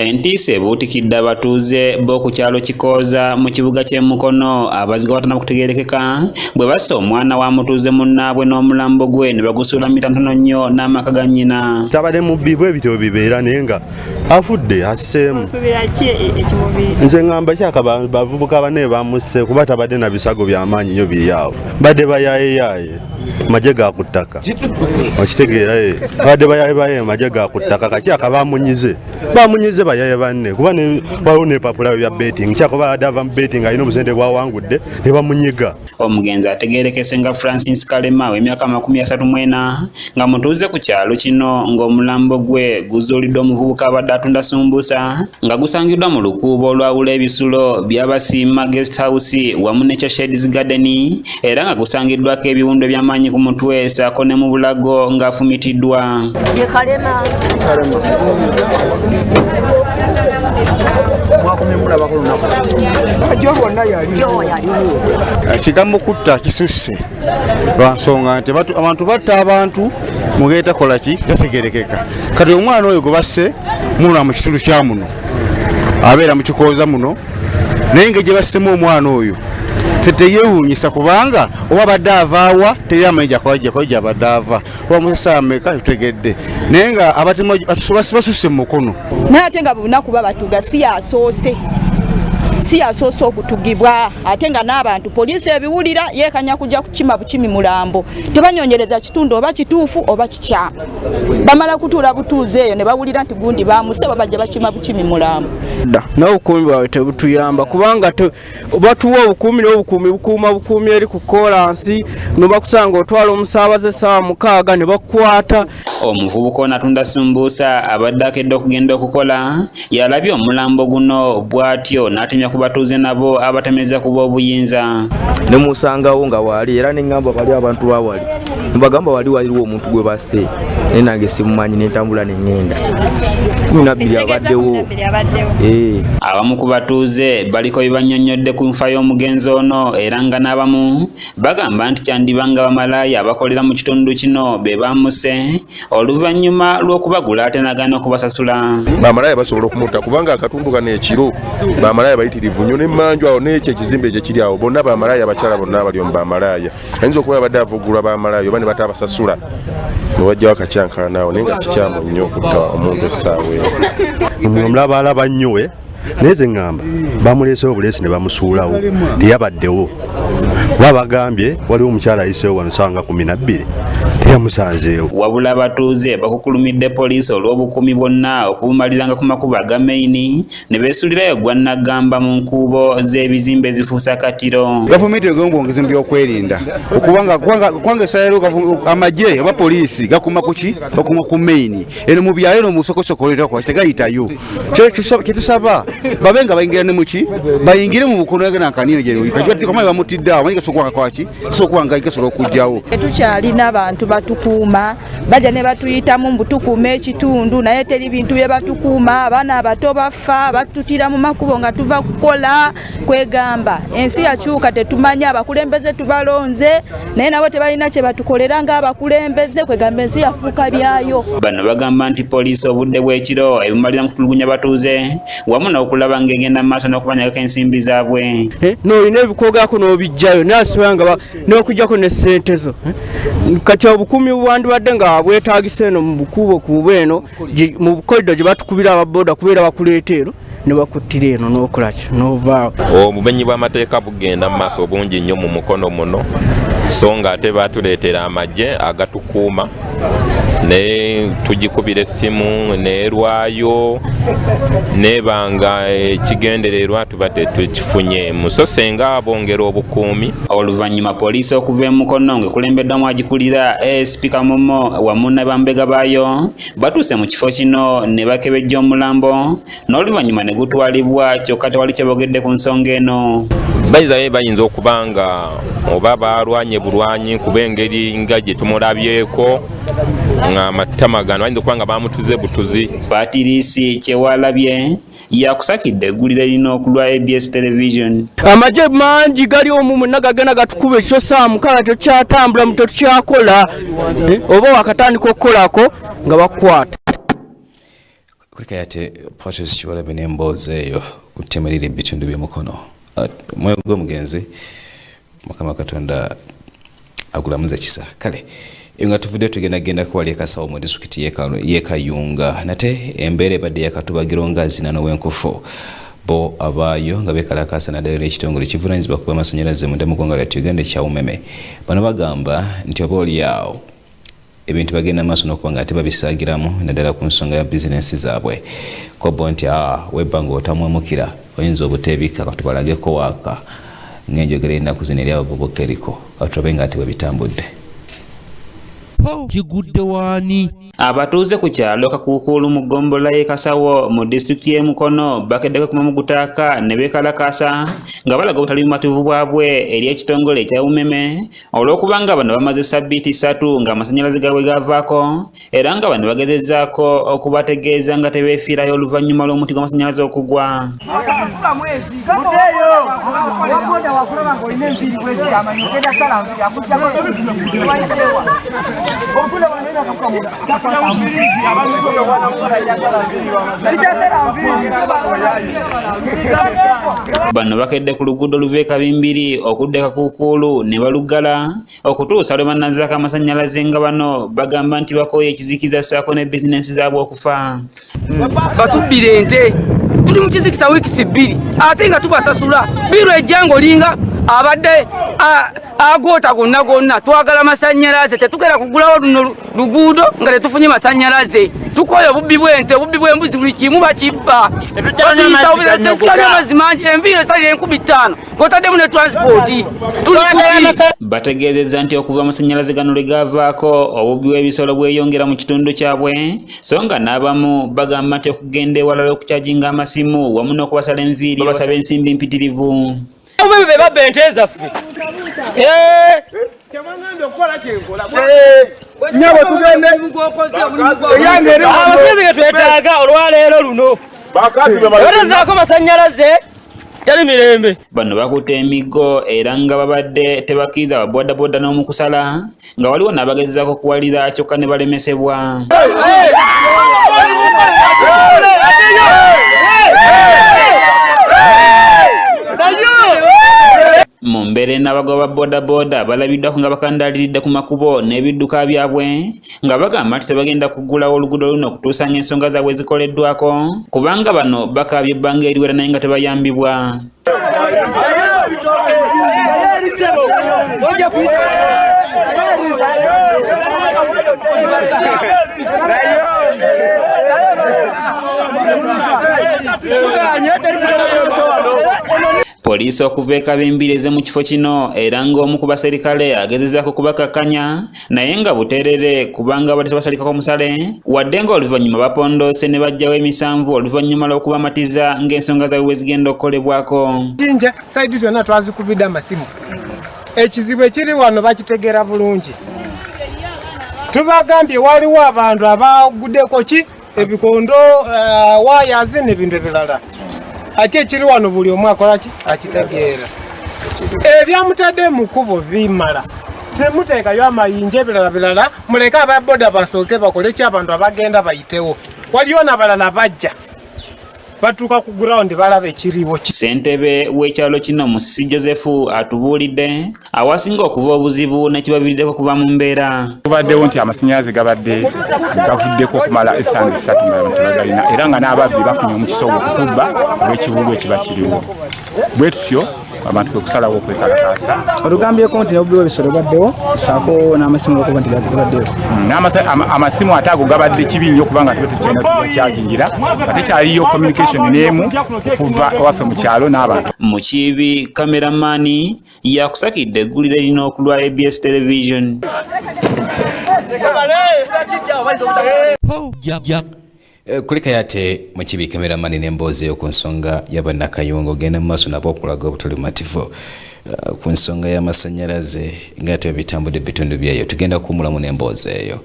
Entiisa ebuutikidde abatuuze b'oku kyalo Kikooza mu kibuga ky'e Mukono abaziga batana kutegeerekeka bwe bassa omwana wa mutuuze munnaabwe n'omulambo gwe ne bagusuula mita ntono nnyo n'amaka ga nnyina. Tabadde mu bibwe ebityo bibeera naye nga afudde asseemu. Nze ngamba kyaka bavubuka bane bamusse kuba tabadde na bisago by'amaanyi nnyo biri awo. Badde bayaaye maje ga ku ttaka. Okitegeera badde bayaaye maje ga ku ttaka kakyaka bamunyize bayaye banne kuba ne bawo ne papula bya betting kyako badava mu betting alina obusente bwawangudde ne bamunyiga. Omugenzi ategeerekese nga Francis Kalema w'emyaka 34 nga mutuuze ku kyalo kino ng'omulambo gwe guzuuliddwa omuvubuka abadde atunda sumbusa nga gusangiddwa mu lukuubo olwawula ebisulo by'Abasiima Guest House wamu ne Shades Garden era nga gusangiddwako ebiwundu eby'amaanyi ku mutwe ssaako ne mu bulago ng'afumitiddwa. Kigambo kutta kisusse lwa nsonga nti abantu batta abantu mugeeta kola ki tategeerekeka. Kati omwana oyo gwe basse muna mu kitundu kya muno abeera mu Kikooza muno naye nga gye bassemu omwana oyo teteyewuunyisa kubanga oba badde avaawa teri amanyi gy'akojja badde ava oba musasa ameka tutegedde naye nga abatemu basusse mu mukono naye ate nga bunaku babatuga si yasoose okutugibwa ate nga n'abantu poliisi ebiwulira yeekanya kujja kukima bukimi mulambo tebanyonyereza kitundu oba kituufu oba kikyamu bamala kutuula butuuzi eyo ne bawulira nti gundi bamuse babajja bakima bukimi mulambo. N'obukuumi bwawe tebutuyamba kubanga batuwa obukuumi n'obukuumi bukuuma eri ku koolansi nobakusanga otwala omusaabaze essaawa 6 ne bakukwata. Omuvubuka ono atunda sumbuusa abadde akedde okugenda okukola yalabye omulambo guno bw'atyo n'atemya ku batuuze nabo abatemeza kuba obuyinza. Ne musangawo nga wali era ne ngamba bali abantu bawali mbagamba waliwo omuntu gwe basse naye nange simumanyi n'entambula ne ngenda 12 abaddewo. Abamu ku batuuze baliko bibannyonnyodde ku nfa y'omugenzi ono era nga n'abamu bagamba nti kyandiba nga bamalaaya abakolera mu kitundu kino be bamuse oluvannyuma lw'okubagula ate nagana okubasasula. Bamalaaya basobola okumutta kubanga akatundu kano ekiro bamalaaya bayitirivu nnyo n'emmanju awo n'ekyo ekizimbe ekyo kiri awo bonna bamalaaya abakyala bonna abali omu bamalaaya ayinza okuba badde avugulwa bamalaaya oba ne batabasasula ne wajjawo akacyankalanawo naye nga kikyamu nnyo okutta omuntu essaawa eyo. Omulaba alaba nnyo we naye ze ngamba bamuleesewo obuleesi ne bamusuulawo teyabaddewo babagambye waliwo omukyala ayiseewo wansanga 12 teyamusanzeewo. Wabula abatuuze bakukulumidde poliisi olw'obukuumi bwonna okubumaliranga ku makubo aga maini ne beesuulirayo gwannagamba mu nkuubo z'ebizimbe ezifuusa akatiro. Gavumenti egongongeza mu byokwerinda okubanga essayiro amagye oba poliisi gakuma kuki bakuma ku maini eno mu byalo eno musokosokolerako tegayitayo kyetusaba babe nga bayingira ne muki bayingire mu bukono nankaniyo gyekajwatikamai bamutidde awo manyi gasobola kwaki sokuwanga gasobola okujjawo. Tukyalina abantu batukuuma bajja ne batuyitamu mbutukuuma ekitundu naye teri bintu bye batukuuma abaana abato bafa batutira mu makubo nga tuva kukola kwegamba ensi yakyuka tetumanya abakulembeze tubalonze naye nabo tebalina kye batukolera nga abakulembeze kwegamba ensi yafuuka byayo. Bano bagamba nti poliisi obudde bw'ekiro ebumalira mu kutulugunya batuuze wamu n'okulaba ng'egenda mu maaso n'okubanyagako ensimbi zaabwe. N'olina ebikoogako n'obijjayo nasibanga n'okujjako ne ssente zo kati obukuumi bwandibadde nga bwetaagisa eno mu bukubo kuba eno mu kolido gye batukubira ababoda kubeera bakuleeta eno ne bakuttira eno n'okolaki n'ovaawo. Obumenyi bw'amateeka bugenda mu maaso bungi nnyo mu Mukono muno so nga ate batuleetera amagye agatukuuma ne tugikubira essimu neerwayo nebanga ekigendererwa tuba tetukifunye so senga bongera obukuumi. Oluvannyuma poliisi okuva e Mukono ng'ekulembeddwamu agikulira ASP Kamomo wamu ne bambega baayo batuuse mu kifo kino ne bakebejja omulambo n'oluvannyuma ne gutwalibwa kyokka tewali kye boogedde ku nsonga eno. Bayinza okuba nga oba balwanye bulwanyi kuba engeri nga gye tumulabyeko nga amatamagano bayinza okuba nga bamutuze butuzi. Patirisi Kyewalabye yakusakidde eggulire erina okulwa ABS Television. Amagye mangi gali omu nagagenda gatukuba ekyo saa 6 tekyatambula mu tekyakola oba wakatandika okukolako nga bakwata. Kulika yate Patrice Kiwalabe n'emboozi eyo kutemerera ebitundu by'omukono mwoyo gw'omugenzi Mukama Katonda agulamuza kisa kale nga tuvudde tugenda kuwali ekasawo mu disitulikiti y'Ekayunga nate embeera ebadde yakatubagira ngazina n'ow'enkufu bo abaayo nga beekalakaasa naddala ekitongole kivunaanyizibwa ku bw'amasannyalaze mu ggwanga lyattu Uganda ekya UMEME bano bagamba nti obaolyawo ebintu bagenda maaso n'okuba nga ate babisaagiramu naddala ku nsonga ya bizinensi zaabwe kobbo nti webba ng'otamwemukira oyinza obuteebika katubalageko waaka ng'enjogera ennaku zino eri abavubuka eriko katulabe nga ate bwe bitambudde. Kigudde waani abatuuze ku kyalo Kakuukulu mu ggombolola y'e Kasawo mu disitulikiti y'e Mukono bakeddeko ku Mamugutaaka ne beekalakaasa nga balaga obutali bumativu bwabwe eri ekitongole ekya UMEME olw'okuba nga bano bamaze ssabbiiti 3 ng'amasannyalaze gaabwe gaavaako era nga bano bagezezzaako okubategeeza nga tebeefiirayo oluvannyuma lw'omuti gw'amasannyalaze okugwa. Bano bakedde ku luguudo luva e Kabimbiri okudda e Kakuukulu ne balugala okutuusa lwe bannazaako amasannyalaze nga bano bagamba nti bakooye ekizikiza ssaako ne bizinensi zaabwe okufa. Batubbira ente tuli mu kizikisa wiikisi 2 ate nga tubasasula biru ejjango linga abadde agota gonna twagala masannyalaze tetugera kugulawo luno luguudo nga tetufunye masannyalaze tukoye obubbi bw'ente obubbi bw'embuzi buli kimu bakibba tetuyisa amazzi mangi enviiri esalira 5,000 kotaddemu ne transpoti tuli kuti. Bategeezezza nti okuva amasannyalaze gano lwe gaavaako obubbi bw'ebisolo bweyongera mu kitundu kyabwe so nga n'abamu bagamba nti okugenda ewalala okukyajinga amasimu wamu n'okubasala enviiri basaba ensimbi mpitirivu. Obubbi be babba ente zaffe amasannyalaze ge twetaaga olwaleero luno batezaako masannyalaze tali mirembe. Bano bakutte emiggo era nga babadde tebakkiriza baboodabooda n'omu kusala nga waliwo n'abagezezaako okuwalira kyokka ne balemesebwa. Mu mbeera n'abagoba boodabooda balabiddwako nga bakandaaliridde ku makubo n'ebidduka byabwe nga bagamba nti tebagenda kuggulawo oluguudo luno okutuusa ng'ensonga zaabwe zikoleddwako kubanga bano bakaabye ebbanga eriwera naye nga tebayambibwa. Poliisi okuva e Kabimbiri eze mu kifo kino era ng'omu ku baserikale agezezzaako kubakakkanya naye nga buteerere kubanga badde tebasalikako musale wadde nga oluvannyuma bapondoose ne bajjawo emisanvu oluvannyuma lw'okubamatiza ng'ensonga zaabwe bwe zigenda okukolebwako. Jinja saidi zonna twazikubidde amasimu ekizibu ekiri wano bakitegeera bulungi. Tubagambye waliwo abantu abaguddeko ki ebikondo waayazi n'ebintu ebirala ate ekiri wano buli omu akola ki akitegeera. Ebyamutadde mu kkubo bimala temuteekayo amayinja ebirala muleke ababoda basooke bakole ki abantu abagenda bayitewo waliyo n'abalala bajja batuuka ku ground balaba ekiriwo. Ssentebe w'ekyalo kino Musisi Joseph atubuulidde awasinga okuva obuzibu nekibaviiriddeko kuva mu mbeera. Tubaddewo nti amasannyalaze gabadde gavuddeko okumala essande 3 nga abantu tebagalina era nga n'ababbi bafunye omukisa ogw'okutubba olw'ekibulu ekiba kiriwo bwe tutyo abantu kwe kusalawo okwekalakaasa. Olugambyeko nti n'obubbi bw'ebisolo baddewo saako n'amasimu okuba nti gabaddewo. Amasimu ate ago gabadde kibi nnyo kubanga tuba tukyalina tukyajingira ate kyaliyo communication n'emu okuva ewaffe mu kyalo n'abantu. Mu Kiibi kameramani yakusakidde eggulire lino okulwa ABS television. Kulika yate mu Kiibi kameramani n'emboozi eyo ku nsonga y'Abannakayunga ogenda mu maaso nabo okulaga obutali bumativu ku nsonga y'amasannyalaze ng'ate bitambudde ebitundu byayo tugenda kuwumulamu n'emboozi eyo.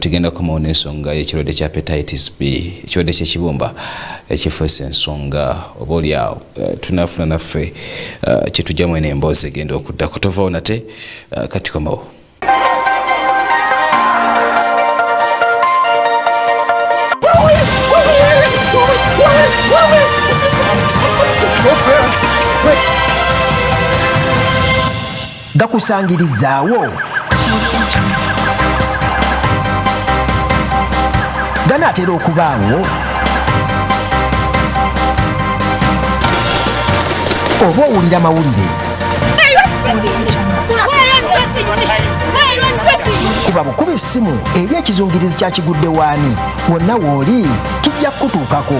Tugenda kukomawo n'ensonga y'ekirwadde kya hepatitis B ekirwadde ky'ekibumba ekifuuse ensonga obaolyawo tunaafuna naffe kyetujjamu n'emboozi egenda okuddako tovaawo nate kati komawo. gakusangirizaawo ganaatera okubaawo oba owulira mawulire kuba bukuba essimu eri ekizungirizi kyakigudde waani wonna w'oli kijja kukutuukako